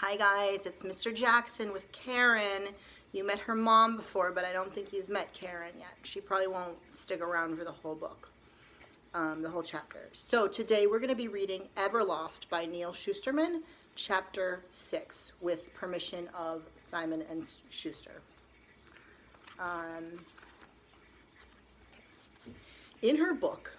Hi guys, it's Mr. Jackson with Karen. You met her mom before, but I don't think you've met Karen yet. She probably won't stick around for the whole book, the whole chapter. So today we're going to be reading Everlost by Neal Shusterman, chapter 6, with permission of Simon and Schuster. In her book,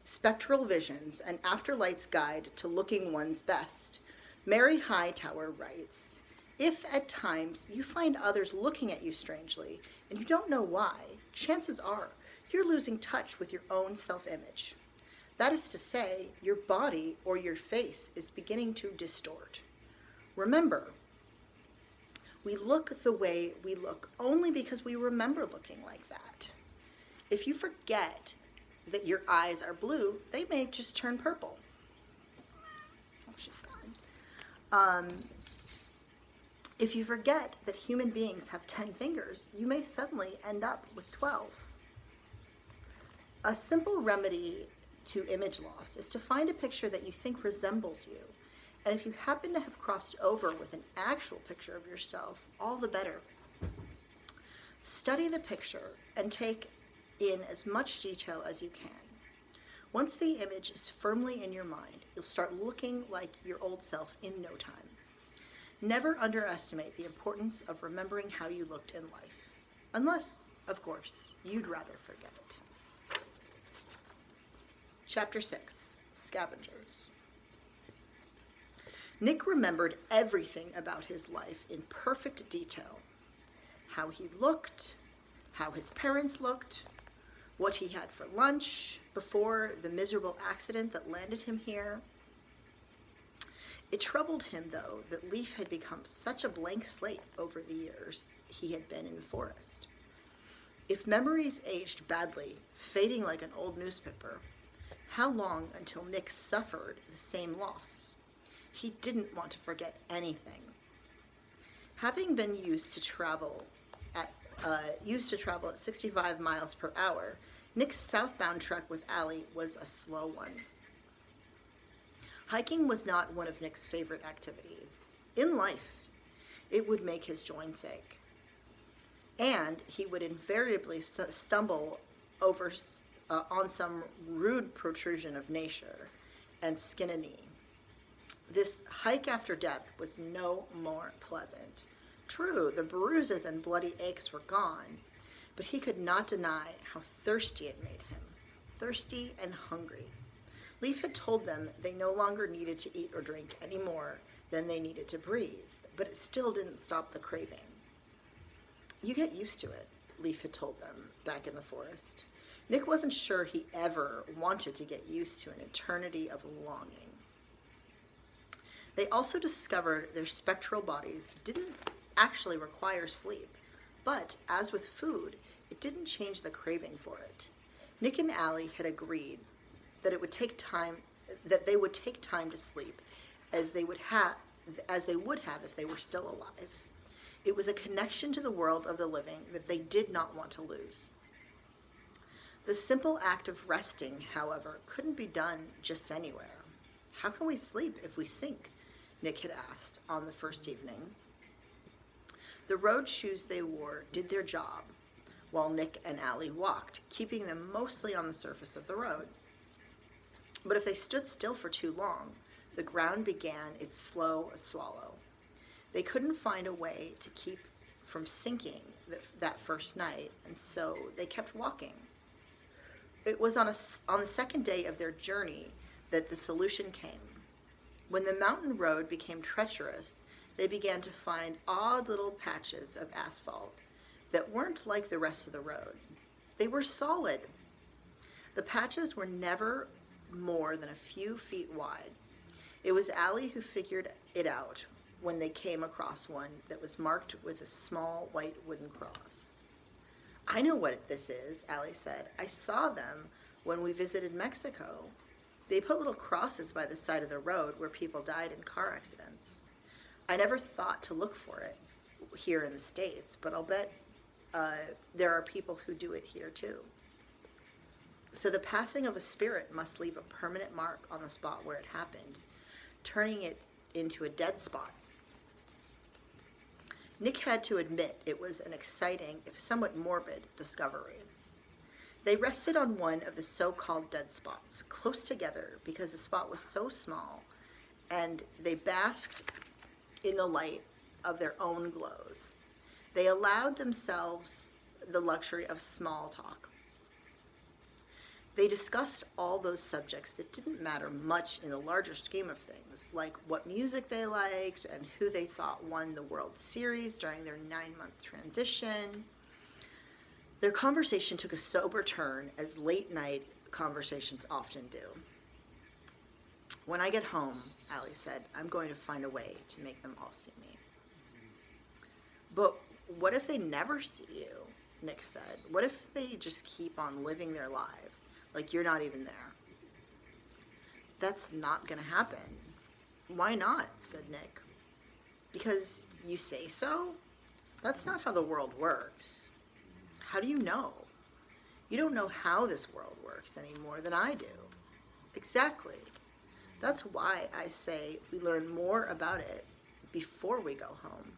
Spectral Visions, An Afterlight's Guide to Looking One's Best, Mary Hightower writes, "If at times you find others looking at you strangely and you don't know why, chances are you're losing touch with your own self-image. That is to say, your body or your face is beginning to distort. Remember, we look the way we look only because we remember looking like that. If you forget that your eyes are blue, they may just turn purple." If you forget that human beings have 10 fingers, you may suddenly end up with 12. A simple remedy to image loss is to find a picture that you think resembles you. And if you happen to have crossed over with an actual picture of yourself, all the better. Study the picture and take in as much detail as you can. Once the image is firmly in your mind, you'll start looking like your old self in no time. Never underestimate the importance of remembering how you looked in life. Unless, of course, you'd rather forget it. Chapter 6, Scavengers. Nick remembered everything about his life in perfect detail. How he looked, how his parents looked, what he had for lunch before the miserable accident that landed him here. It troubled him, though, that Leaf had become such a blank slate over the years he had been in the forest. If memories aged badly, fading like an old newspaper, how long until Nick suffered the same loss? He didn't want to forget anything. Having been used to travel at 65 miles per hour, Nick's southbound trek with Allie was a slow one. Hiking was not one of Nick's favorite activities. In life, it would make his joints ache. And he would invariably stumble over on some rude protrusion of nature and skin a knee. This hike after death was no more pleasant. True, the bruises and bloody aches were gone, but he could not deny how thirsty it made him. Thirsty and hungry. Leaf had told them they no longer needed to eat or drink any more than they needed to breathe, but it still didn't stop the craving. "You get used to it," Leaf had told them back in the forest. Nick wasn't sure he ever wanted to get used to an eternity of longing. They also discovered their spectral bodies didn't actually require sleep, but as with food, it didn't change the craving for it. Nick and Allie had agreed that they would take time to sleep as they would have if they were still alive. It was a connection to the world of the living that they did not want to lose. The simple act of resting, however, couldn't be done just anywhere. "How can we sleep if we sink?" Nick had asked on the first evening. The road shoes they wore did their job, while Nick and Allie walked, keeping them mostly on the surface of the road. But if they stood still for too long, the ground began its slow swallow. They couldn't find a way to keep from sinking that first night, and so they kept walking. It was on the second day of their journey that the solution came. When the mountain road became treacherous, they began to find odd little patches of asphalt that weren't like the rest of the road. They were solid. The patches were never more than a few feet wide. It was Allie who figured it out when they came across one that was marked with a small white wooden cross. "I know what this is," Allie said. "I saw them when we visited Mexico. They put little crosses by the side of the road where people died in car accidents. I never thought to look for it here in the States, but I'll bet there are people who do it here too. So the passing of a spirit must leave a permanent mark on the spot where it happened, turning it into a dead spot. Nick had to admit it was an exciting, if somewhat morbid, discovery. They rested on one of the so-called dead spots, close together because the spot was so small, and they basked in the light of their own glows. They allowed themselves the luxury of small talk. They discussed all those subjects that didn't matter much in the larger scheme of things, like what music they liked and who they thought won the World Series during their 9-month transition. Their conversation took a sober turn, as late-night conversations often do. When I get home, Allie said, I'm going to find a way to make them all see me. But what if they never see you? Nick said. What if they just keep on living their lives, like you're not even there? That's not going to happen. Why not? Said Nick. Because you say so? That's not how the world works. How do you know? You don't know how this world works any more than I do. Exactly. That's why I say we learn more about it before we go home.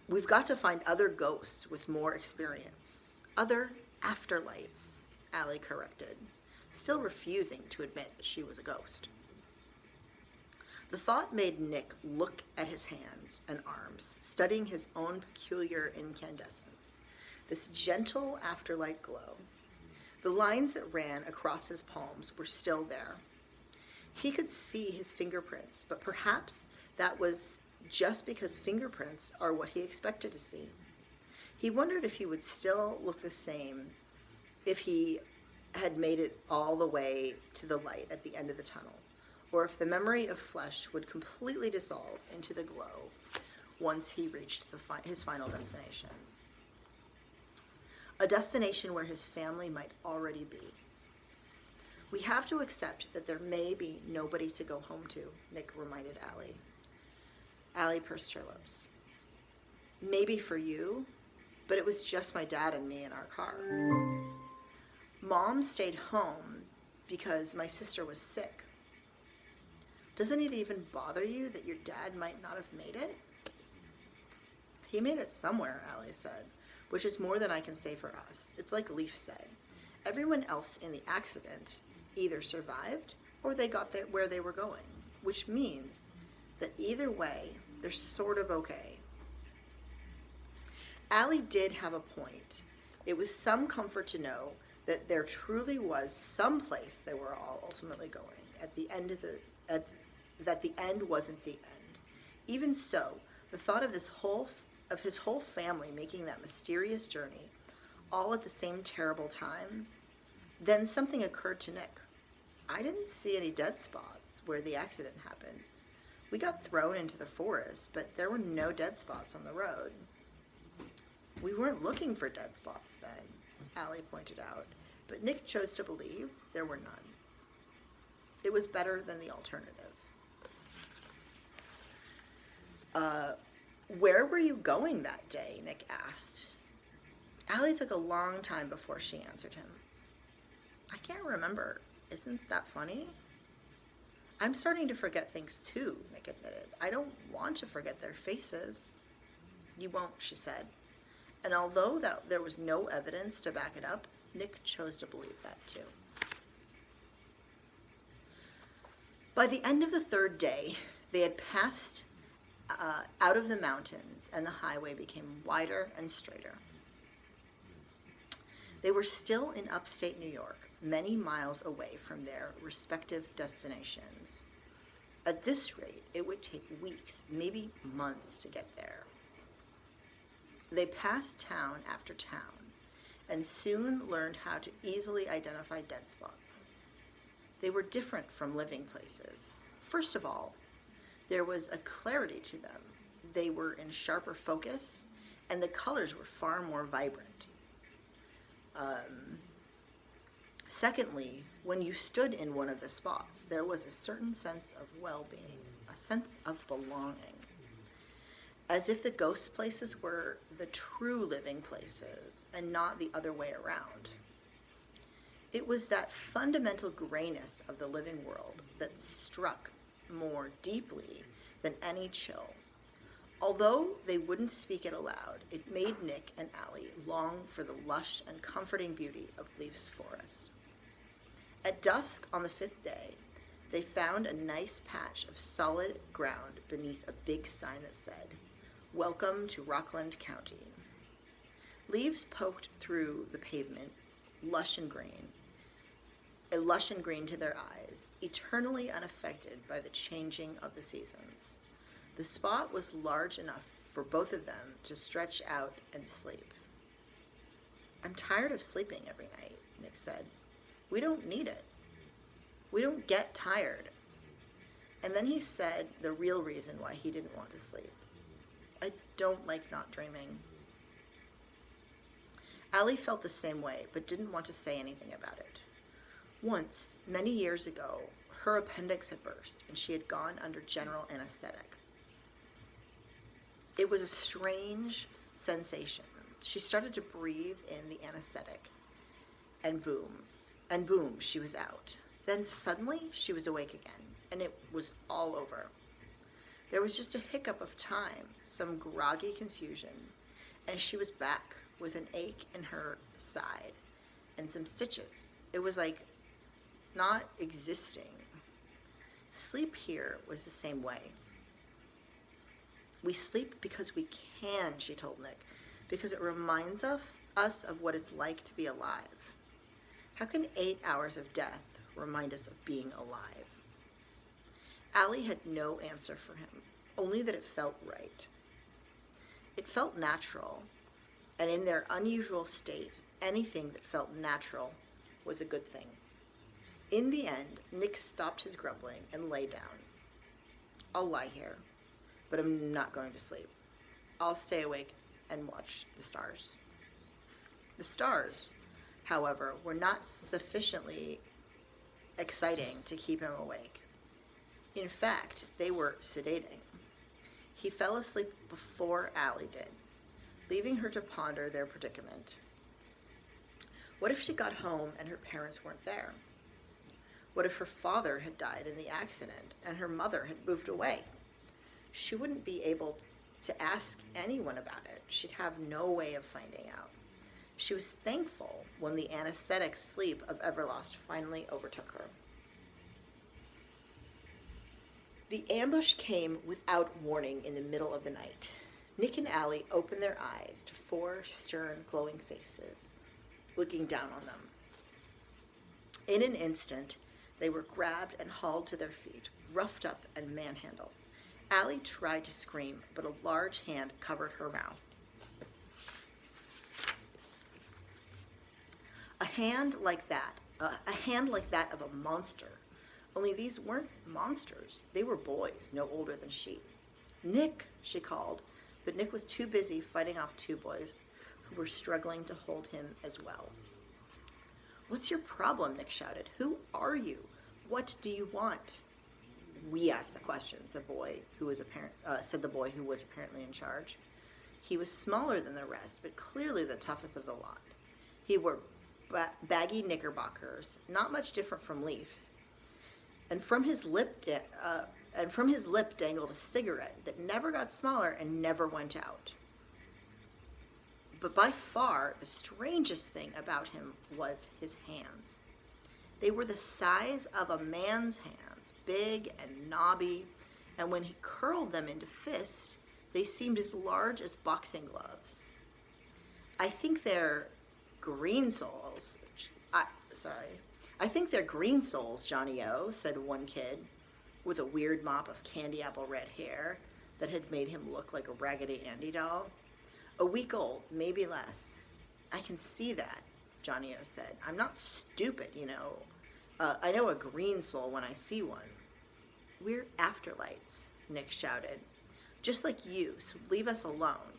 We've got to find other ghosts with more experience. Other afterlights, Allie corrected, still refusing to admit that she was a ghost. The thought made Nick look at his hands and arms, studying his own peculiar incandescence. This gentle afterlight glow. The lines that ran across his palms were still there. He could see his fingerprints, but perhaps that was just because fingerprints are what he expected to see. He wondered if he would still look the same if he had made it all the way to the light at the end of the tunnel, or if the memory of flesh would completely dissolve into the glow once he reached his final destination. A destination where his family might already be. We have to accept that there may be nobody to go home to, Nick reminded Allie. Allie pursed her lips. Maybe for you, but it was just my dad and me in our car. Mom stayed home because my sister was sick. Doesn't it even bother you that your dad might not have made it? He made it somewhere, Allie said, which is more than I can say for us. It's like Leaf said. Everyone else in the accident either survived or they got there where they were going, which means that either way, they're sort of okay. Allie did have a point. It was some comfort to know that there truly was some place they were all ultimately going. That the end wasn't the end. Even so, the thought of his whole family making that mysterious journey, all at the same terrible time, then something occurred to Nick. I didn't see any dead spots where the accident happened. We got thrown into the forest, but there were no dead spots on the road. We weren't looking for dead spots then, Allie pointed out, but Nick chose to believe there were none. It was better than the alternative. Where were you going that day? Nick asked. Allie took a long time before she answered him. I can't remember. Isn't that funny? I'm starting to forget things too, Nick admitted. I don't want to forget their faces. You won't, she said. And although there was no evidence to back it up, Nick chose to believe that too. By the end of the third day, they had passed out of the mountains, and the highway became wider and straighter. They were still in upstate New York, many miles away from their respective destinations. At this rate, it would take weeks, maybe months to get there. They passed town after town and soon learned how to easily identify dead spots. They were different from living places. First of all, there was a clarity to them. They were in sharper focus, and the colors were far more vibrant. Secondly, when you stood in one of the spots, there was a certain sense of well-being, a sense of belonging, as if the ghost places were the true living places and not the other way around. It was that fundamental grayness of the living world that struck more deeply than any chill, Although they wouldn't speak it aloud, it made Nick and Allie long for the lush and comforting beauty of Leaf's forest. At dusk on the 5th day, they found a nice patch of solid ground beneath a big sign that said, "Welcome to Rockland County." Leaves poked through the pavement, lush and green to their eyes, eternally unaffected by the changing of the seasons. The spot was large enough for both of them to stretch out and sleep. "I'm tired of sleeping every night," Nick said. "We don't need it. We don't get tired." And then he said the real reason why he didn't want to sleep. "I don't like not dreaming." Allie felt the same way, but didn't want to say anything about it. Once, many years ago, her appendix had burst, and she had gone under general anesthetic. It was a strange sensation. She started to breathe in the anesthetic, and boom, she was out. Then suddenly, she was awake again, and it was all over. There was just a hiccup of time, some groggy confusion, and she was back with an ache in her side and some stitches. It was like not existing. Sleep here was the same way. "We sleep because we can," she told Nick, "because it reminds us of what it's like to be alive. How can 8 hours of death remind us of being alive?" Allie had no answer for him, only that it felt right. It felt natural, and in their unusual state, anything that felt natural was a good thing. In the end, Nick stopped his grumbling and lay down. "I'll lie here, but I'm not going to sleep. I'll stay awake and watch the stars." The stars, however, were not sufficiently exciting to keep him awake. In fact, they were sedating. He fell asleep before Allie did, leaving her to ponder their predicament. What if she got home and her parents weren't there? What if her father had died in the accident and her mother had moved away? She wouldn't be able to ask anyone about it. She'd have no way of finding out. She was thankful when the anesthetic sleep of Everlost finally overtook her. The ambush came without warning in the middle of the night. Nick and Allie opened their eyes to 4 stern, glowing faces looking down on them. In an instant, they were grabbed and hauled to their feet, roughed up and manhandled. Allie tried to scream, but a large hand covered her mouth. A hand like that of a monster. Only these weren't monsters. They were boys, no older than she. "Nick," she called, but Nick was too busy fighting off 2 boys who were struggling to hold him as well. "What's your problem?" Nick shouted. "Who are you? What do you want?" "We asked the questions," said the boy who was apparently in charge. He was smaller than the rest, but clearly the toughest of the lot. He wore baggy knickerbockers, not much different from Leaf's, and from his lip dangled a cigarette that never got smaller and never went out. But by far, the strangest thing about him was his hands. They were the size of a man's hands, big and knobby, and when he curled them into fists, they seemed as large as boxing gloves. I think they're green souls, Johnny-O," said one kid with a weird mop of candy apple red hair that had made him look like a Raggedy Andy doll. "A week old, maybe less." "I can see that," Johnny-O said. "I'm not stupid, you know. I know a green soul when I see one." "We're afterlights," Nick shouted. "Just like you, so leave us alone."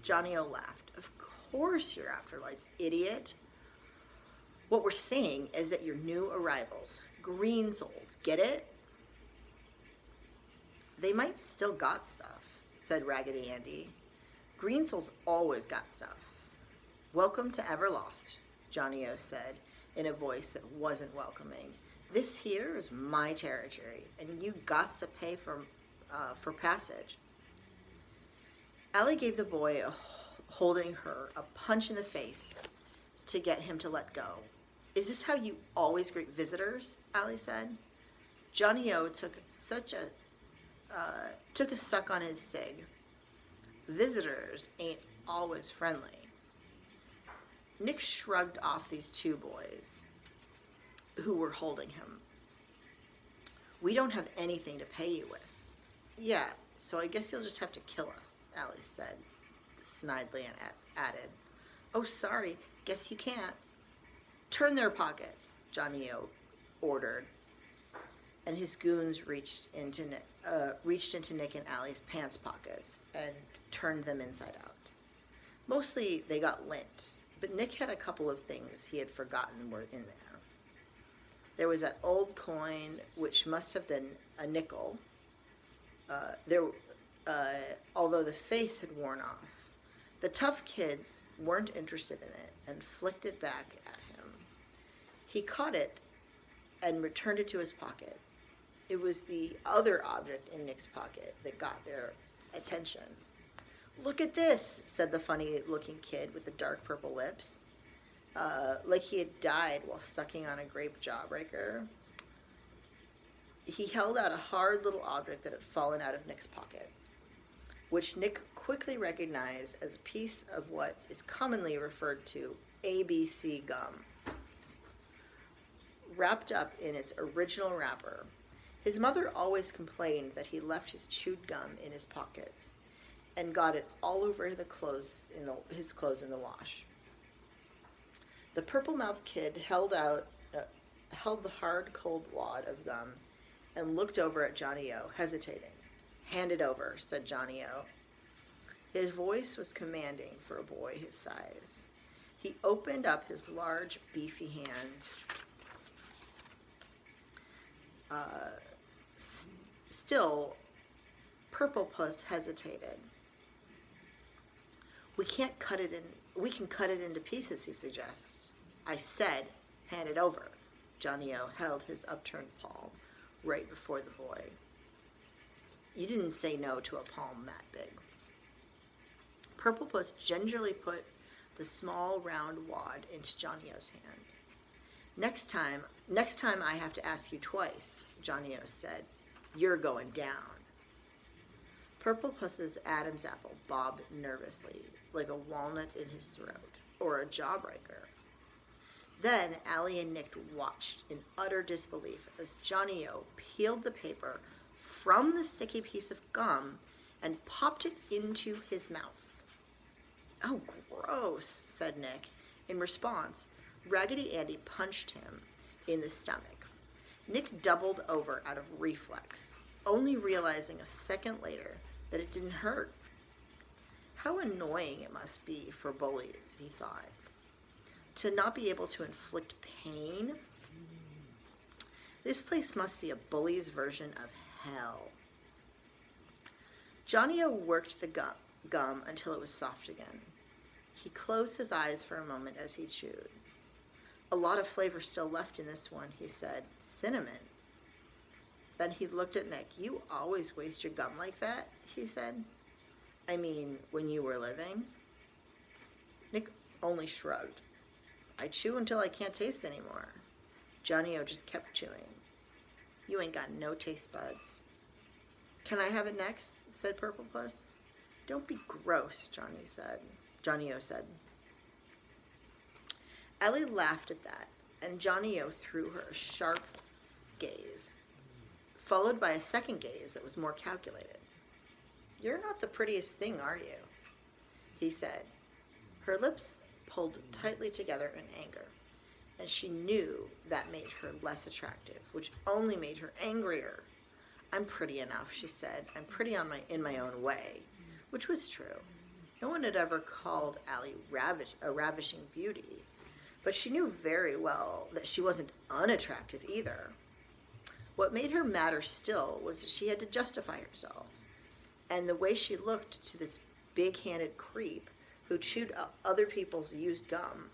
Johnny-O laughed. "Of course you're afterlights, idiot. What we're saying is that you're new arrivals. Green souls, get it?" "They might still got stuff," said Raggedy Andy. "Green souls always got stuff." "Welcome to Everlost," Johnny-O said in a voice that wasn't welcoming. "This here is my territory, and you got to pay for passage." Allie gave the boy, holding her, a punch in the face to get him to let go. Is this how you always greet visitors? Allie said. Johnny O took a suck on his cig. Visitors ain't always friendly. Nick shrugged off these two boys who were holding him. We don't have anything to pay you with. Yeah, so I guess you'll just have to kill us, Allie said, snidely, and added, oh, sorry, guess you can't. Turn their pockets, Johnny O ordered, and his goons reached into Nick and Allie's pants pockets and turned them inside out. Mostly they got lint, but Nick had a couple of things he had forgotten were in there. There was that old coin, which must have been a nickel, although the face had worn off. The tough kids weren't interested in it and flicked it back at him. He caught it and returned it to his pocket. It was the other object in Nick's pocket that got their attention. Look at this, said the funny-looking kid with the dark purple lips, like he had died while sucking on a grape jawbreaker. He held out a hard little object that had fallen out of Nick's pocket, which Nick quickly recognized as a piece of what is commonly referred to ABC gum, wrapped up in its original wrapper. His mother always complained that he left his chewed gum in his pockets and got it all over his clothes in the wash. The purple-mouthed kid held the hard, cold wad of gum and looked over at Johnny O, hesitating. Hand it over, said Johnny O. His voice was commanding for a boy his size. He opened up his large, beefy hand. Still, Purple Puss hesitated. We can cut it into pieces, he suggests. I said, hand it over. Johnny O held his upturned palm right before the boy. You didn't say no to a palm that big. Purple Puss gingerly put the small round wad into Johnny O's hand. Next time I have to ask you twice, Johnny O said. You're going down. Purple Puss's Adam's apple bobbed nervously, like a walnut in his throat, or a jawbreaker. Then Allie and Nick watched in utter disbelief as Johnny O peeled the paper from the sticky piece of gum and popped it into his mouth. Oh, gross, said Nick. In response, Raggedy Andy punched him in the stomach. Nick doubled over out of reflex, only realizing a second later that it didn't hurt. How annoying it must be for bullies, he thought, to not be able to inflict pain. This place must be a bully's version of hell. Johnny-O worked the gum until it was soft again. He closed his eyes for a moment as he chewed. A lot of flavor still left in this one, he said. Cinnamon. Then he looked at Nick. You always waste your gum like that, he said. I mean, when you were living? Nick only shrugged. I chew until I can't taste anymore. Johnny-O just kept chewing. You ain't got no taste buds. Can I have it next? Said Purple Puss. Don't be gross, Johnny-O said. Ellie laughed at that, and Johnny-O threw her a sharp gaze, followed by a second gaze that was more calculated. You're not the prettiest thing, are you? He said. Her lips pulled tightly together in anger, and she knew that made her less attractive, which only made her angrier. I'm pretty enough, she said. I'm pretty in my own way, which was true. No one had ever called Allie a ravishing beauty, but she knew very well that she wasn't unattractive either. What made her madder still was that she had to justify herself, and the way she looked to this big-handed creep who chewed up other people's used gum.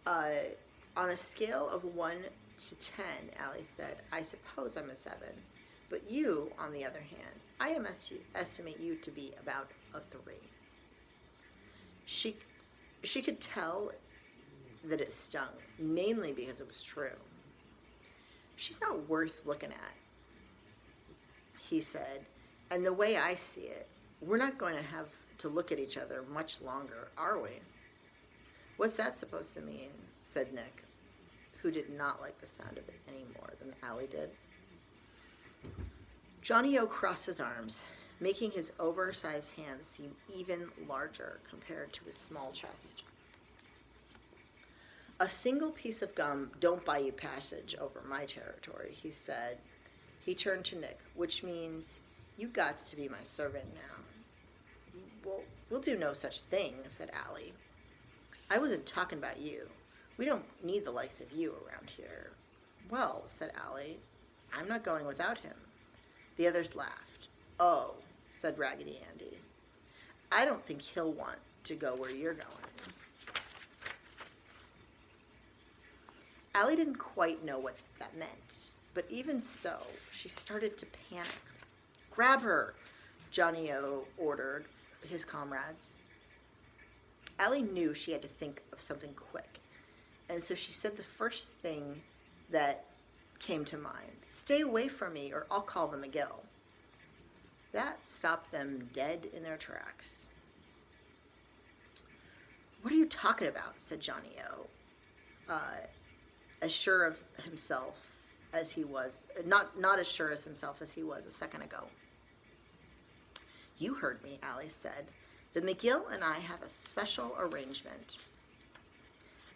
On a scale of 1 to 10, Allie said, I suppose I'm a 7. But you, on the other hand, estimate you to be about a 3. She could tell that it stung, mainly because it was true. She's not worth looking at, he said, and the way I see it, we're not going to have to look at each other much longer, are we? What's that supposed to mean? Said Nick, who did not like the sound of it any more than Allie did. Johnny O crossed his arms, making his oversized hands seem even larger compared to his small chest. A single piece of gum don't buy you passage over my territory, he said. He turned to Nick, which means you got to be my servant now. Well, we'll do no such thing, said Allie. I wasn't talking about you. We don't need the likes of you around here. Well, said Allie, I'm not going without him. The others laughed. Oh, said Raggedy Andy. I don't think he'll want to go where you're going. Allie didn't quite know what that meant, but even so, she started to panic. Grab her, Johnny O ordered his comrades. Allie knew she had to think of something quick, and so she said the first thing that came to mind. Stay away from me or I'll call the McGill. That stopped them dead in their tracks. What are you talking about? Said Johnny O, as sure of himself as he was, not as sure as himself as he was a second ago. You heard me, Allie said. The McGill and I have a special arrangement.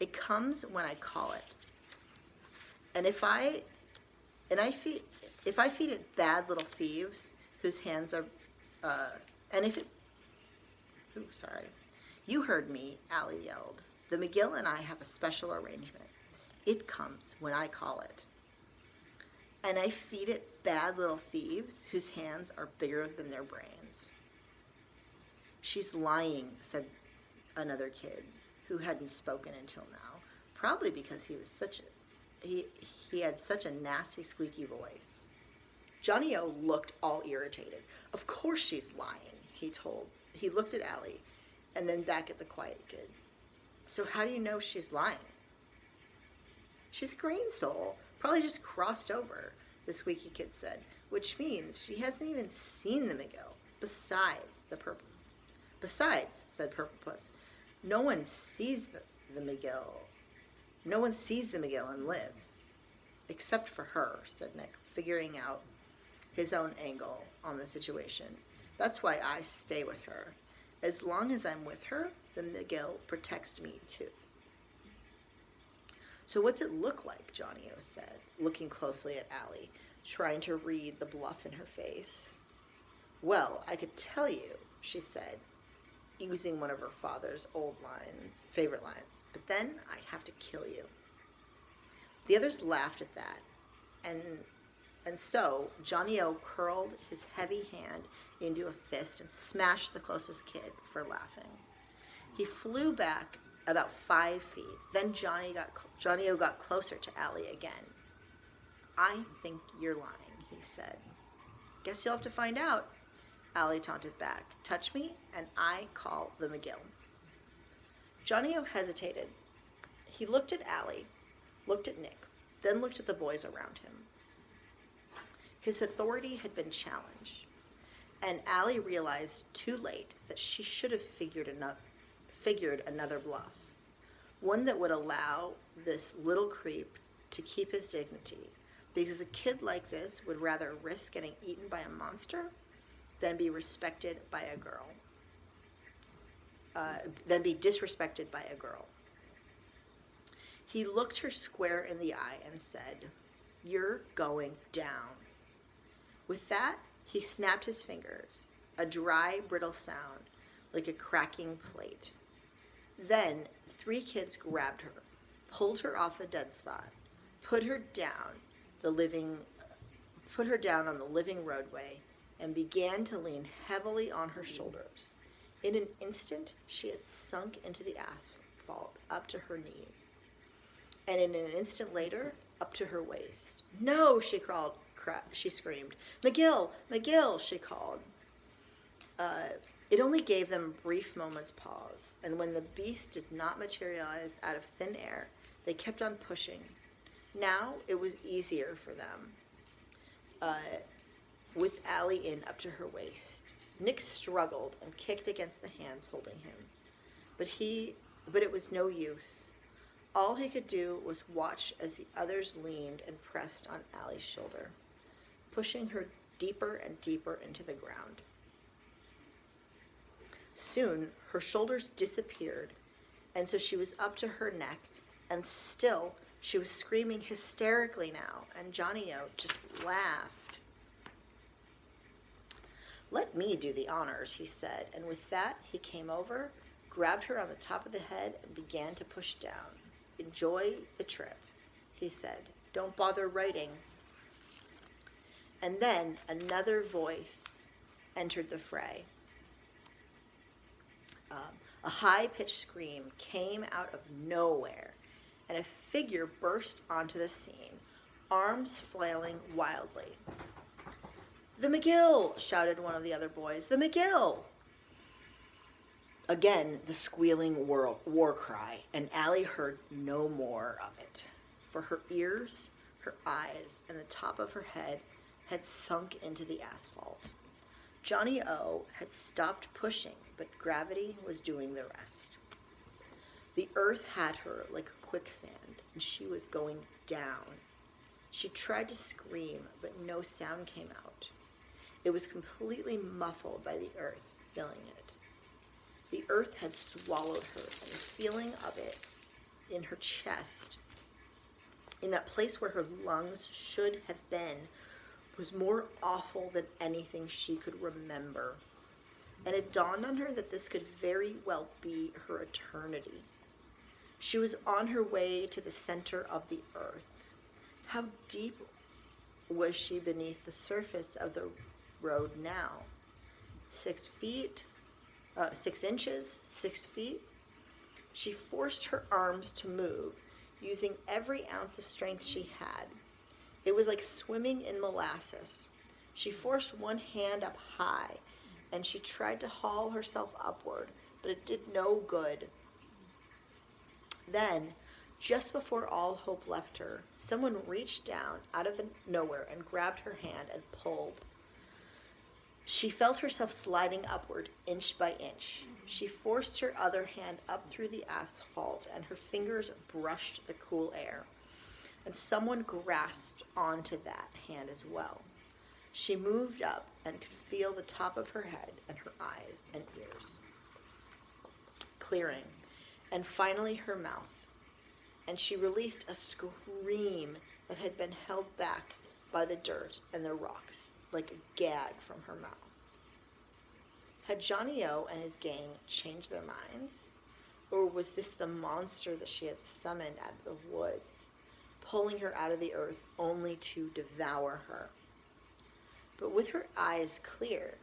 It comes when I call it. And if I feed it bad little thieves whose hands are, You heard me, Allie yelled. The McGill and I have a special arrangement. It comes when I call it. And I feed it bad little thieves whose hands are bigger than their brains. She's lying, said another kid who hadn't spoken until now, probably because he had such a nasty, squeaky voice. Johnny O looked all irritated. Of course she's lying, he told. He looked at Allie and then back at the quiet kid. So how do you know she's lying? She's a green soul, probably just crossed over, the squeaky kid said, which means she hasn't even seen the McGill. Besides, said Purple Puss, no one sees the McGill. No one sees the McGill and lives. Except for her, said Nick, figuring out his own angle on the situation. That's why I stay with her. As long as I'm with her, the McGill protects me too. So what's it look like, Johnny O said, looking closely at Allie, trying to read the bluff in her face. Well, I could tell you, she said, using one of her father's favorite lines, but then I'd have to kill you. The others laughed at that, and so Johnny O curled his heavy hand into a fist and smashed the closest kid for laughing. He flew back about 5 feet. Then Johnny O got closer to Allie again. I think you're lying, he said. Guess you'll have to find out, Allie taunted back. Touch me, and I call the McGill. Johnny O hesitated. He looked at Allie, looked at Nick, then looked at the boys around him. His authority had been challenged, and Allie realized too late that she should have figured another bluff, one that would allow this little creep to keep his dignity, because a kid like this would rather risk getting eaten by a monster than be respected by a girl, than be disrespected by a girl. He looked her square in the eye and said, "You're going down." With that, he snapped his fingers, a dry, brittle sound, like a cracking plate. Then 3 kids grabbed her, pulled her off the dead spot, put her down on the living roadway, and began to lean heavily on her shoulders. In an instant, she had sunk into the asphalt up to her knees, and in an instant later, up to her waist. No, she she screamed. "McGill! McGill!" she called. It only gave them a brief moment's pause, and when the beast did not materialize out of thin air, they kept on pushing. Now it was easier for them, with Allie in up to her waist. Nick struggled and kicked against the hands holding him, but it was no use. All he could do was watch as the others leaned and pressed on Allie's shoulder, pushing her deeper and deeper into the ground. Soon, her shoulders disappeared, and so she was up to her neck, and still she was screaming hysterically now, and Johnny-O just laughed. "Let me do the honors," he said, and with that he came over, grabbed her on the top of the head, and began to push down. "Enjoy the trip," he said. "Don't bother writing." And then another voice entered the fray. A high-pitched scream came out of nowhere, and a figure burst onto the scene, arms flailing wildly. "The McGill!" shouted one of the other boys. "The McGill!" Again, the squealing war cry, and Allie heard no more of it, for her ears, her eyes, and the top of her head had sunk into the asphalt. Johnny-O had stopped pushing, but gravity was doing the rest. The earth had her like quicksand, and she was going down. She tried to scream, but no sound came out. It was completely muffled by the earth filling it. The earth had swallowed her, and the feeling of it in her chest, in that place where her lungs should have been, was more awful than anything she could remember. And it dawned on her that this could very well be her eternity. She was on her way to the center of the earth. How deep was she beneath the surface of the road now? 6 feet? 6 inches? 6 feet? She forced her arms to move, using every ounce of strength she had. It was like swimming in molasses. She forced one hand up high, and she tried to haul herself upward, but it did no good. Then, just before all hope left her, someone reached down out of nowhere and grabbed her hand and pulled. She felt herself sliding upward inch by inch. She forced her other hand up through the asphalt, and her fingers brushed the cool air. And someone grasped onto that hand as well. She moved up and could feel the top of her head and her eyes and ears clearing, and finally her mouth. And she released a scream that had been held back by the dirt and the rocks, like a gag from her mouth. Had Johnny-O and his gang changed their minds? Or was this the monster that she had summoned out of the woods, pulling her out of the earth only to devour her? But with her eyes clear,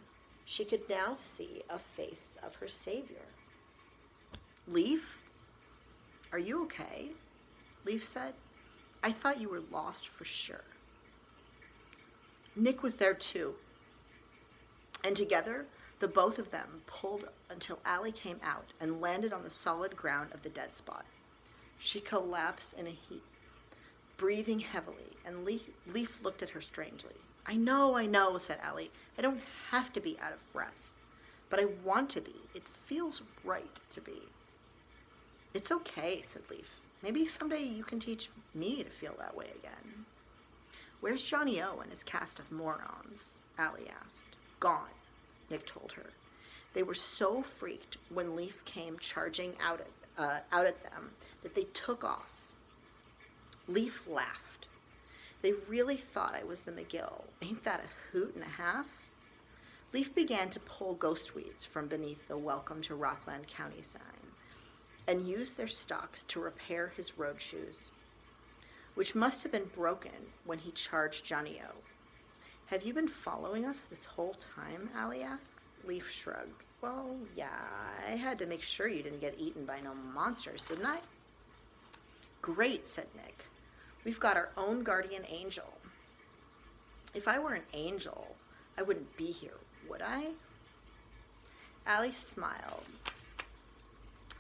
she could now see a face of her savior. "Leaf, are you okay?" Leaf said. "I thought you were lost for sure." Nick was there too, and together the both of them pulled until Allie came out and landed on the solid ground of the dead spot. She collapsed in a heap, breathing heavily, and Leaf looked at her strangely. I know, said Allie. "I don't have to be out of breath, but I want to be. It feels right to be." "It's okay," said Leaf. "Maybe someday you can teach me to feel that way again." "Where's Johnny-O and his cast of morons?" Allie asked. "Gone," Nick told her. They were so freaked when Leaf came charging out at them that they took off. Leaf laughed. "They really thought I was the McGill. Ain't that a hoot and a half?" Leaf began to pull ghost weeds from beneath the "Welcome to Rockland County" sign and used their stalks to repair his road shoes, which must have been broken when he charged Johnny-O. "Have you been following us this whole time?" Allie asked. Leaf shrugged. "Well, yeah, I had to make sure you didn't get eaten by no monsters, didn't I?" "Great," said Nick. "We've got our own guardian angel." If I were an angel, I wouldn't be here, would I? Allie smiled.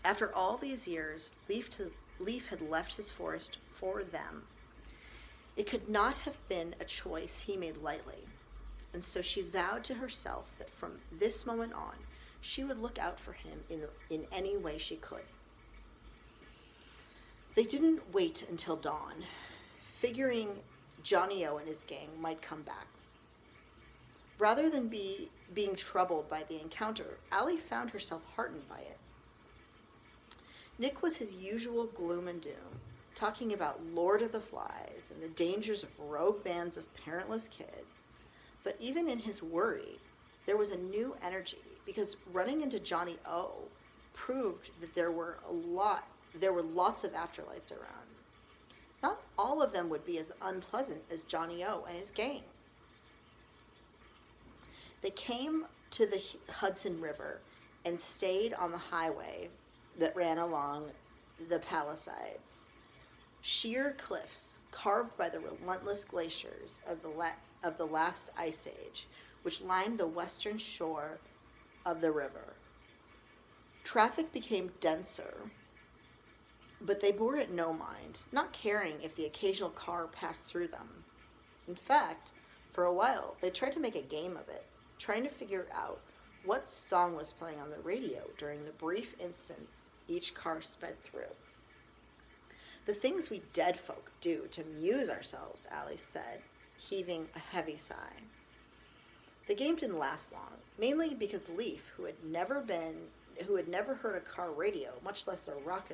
After all these years, Leaf had left his forest for them. It could not have been a choice he made lightly, and so she vowed to herself that from this moment on, she would look out for him in any way she could. They didn't wait until dawn, figuring Johnny O and his gang might come back. Rather than being troubled by the encounter, Allie found herself heartened by it. Nick was his usual gloom and doom, talking about Lord of the Flies and the dangers of rogue bands of parentless kids. But even in his worry, there was a new energy, because running into Johnny O proved that there were lots of afterlives around. Not all of them would be as unpleasant as Johnny O and his gang. They came to the Hudson River and stayed on the highway that ran along the Palisades. Sheer cliffs carved by the relentless glaciers of the last ice age, which lined the western shore of the river. Traffic became denser, but they bore it no mind, not caring if the occasional car passed through them. In fact, for a while, they tried to make a game of it, trying to figure out what song was playing on the radio during the brief instants each car sped through. The things we dead folk do to amuse ourselves, Allie said, heaving a heavy sigh. The game didn't last long, mainly because Leaf, who had never heard a car radio, much less a rock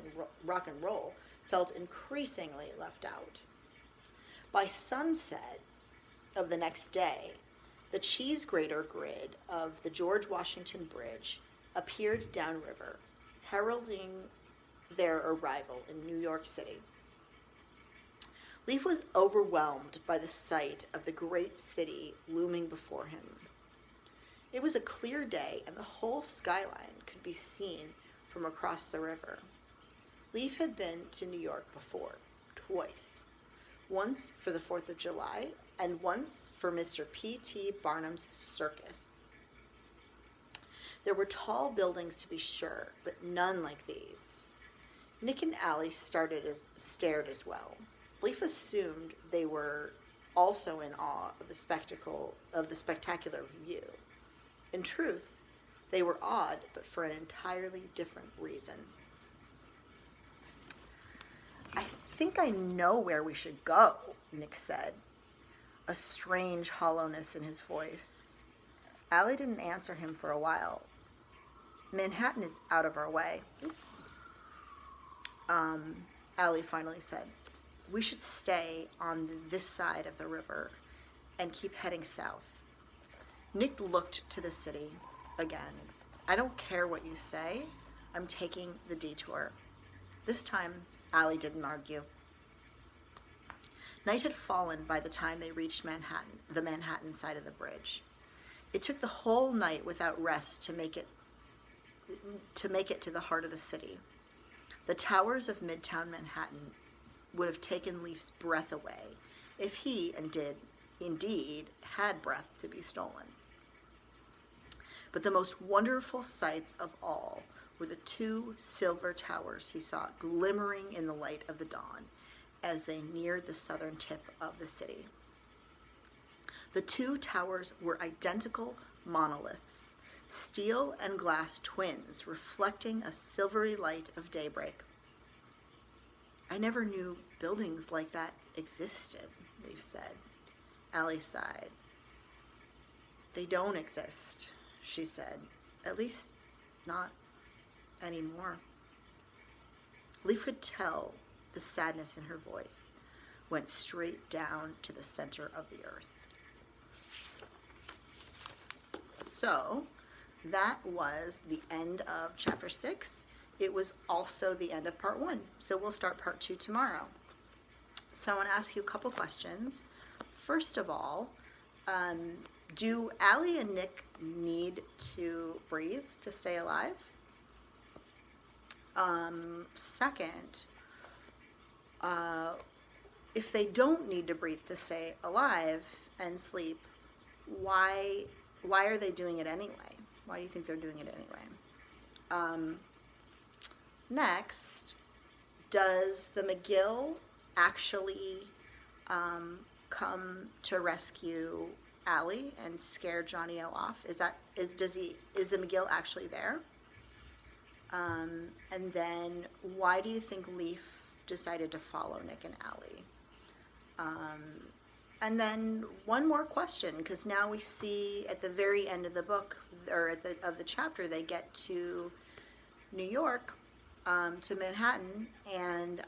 and roll, felt increasingly left out. By sunset of the next day, the cheese grater grid of the George Washington Bridge appeared downriver, heralding their arrival in New York City. Leaf was overwhelmed by the sight of the great city looming before him. It was a clear day, and the whole skyline could be seen from across the river. Leaf had been to New York before, twice. Once for the 4th of July, and once for Mr. P.T. Barnum's circus. There were tall buildings to be sure, but none like these. Nick and Allie stared as well. Leaf assumed they were also in awe of the spectacular view. In truth, they were awed, but for an entirely different reason. I think I know where we should go, Nick said, a strange hollowness in his voice. Allie didn't answer him for a while. Manhattan is out of our way. Allie finally said, we should stay on this side of the river and keep heading south. Nick looked to the city again. I don't care what you say. I'm taking the detour. This time, Allie didn't argue. Night had fallen by the time they reached Manhattan, the Manhattan side of the bridge. It took the whole night without rest to make it to the heart of the city. The towers of Midtown Manhattan would have taken Leaf's breath away if he indeed had breath to be stolen. But the most wonderful sights of all were the 2 silver towers he saw glimmering in the light of the dawn as they neared the southern tip of the city. The 2 towers were identical monoliths, steel and glass twins reflecting a silvery light of daybreak. I never knew buildings like that existed, Leaf said. Allie sighed. They don't exist, she said. At least not anymore. Leaf could tell the sadness in her voice went straight down to the center of the earth. So that was the end of chapter 6. It was also the end of part 1. So we'll start part 2 tomorrow. So I want to ask you a couple questions. First of all, do Allie and Nick need to breathe to stay alive? Second, if they don't need to breathe to stay alive, and sleep, why are they doing it anyway? Why do you think they're doing it anyway? Next, does the McGill actually come to rescue Allie and scare Johnny O off? Is the McGill actually there? And then why do you think Leaf decided to follow Nick and Allie? And then one more question, because now we see at the very end of the book, or of the chapter, they get to New York, to Manhattan, and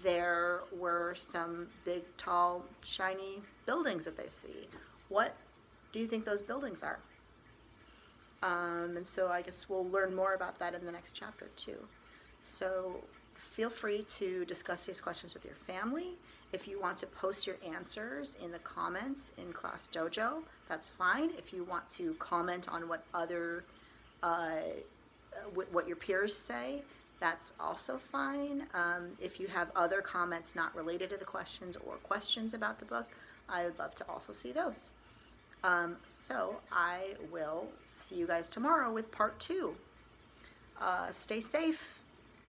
there were some big, tall, shiny buildings that they see. What do you think those buildings are? And so I guess we'll learn more about that in the next chapter too. So feel free to discuss these questions with your family. If you want to post your answers in the comments in Class Dojo, that's fine. If you want to comment on what other what your peers say, that's also fine. If you have other comments not related to the questions or questions about the book, I would love to also see those. So I will see you guys tomorrow with part 2. Stay safe.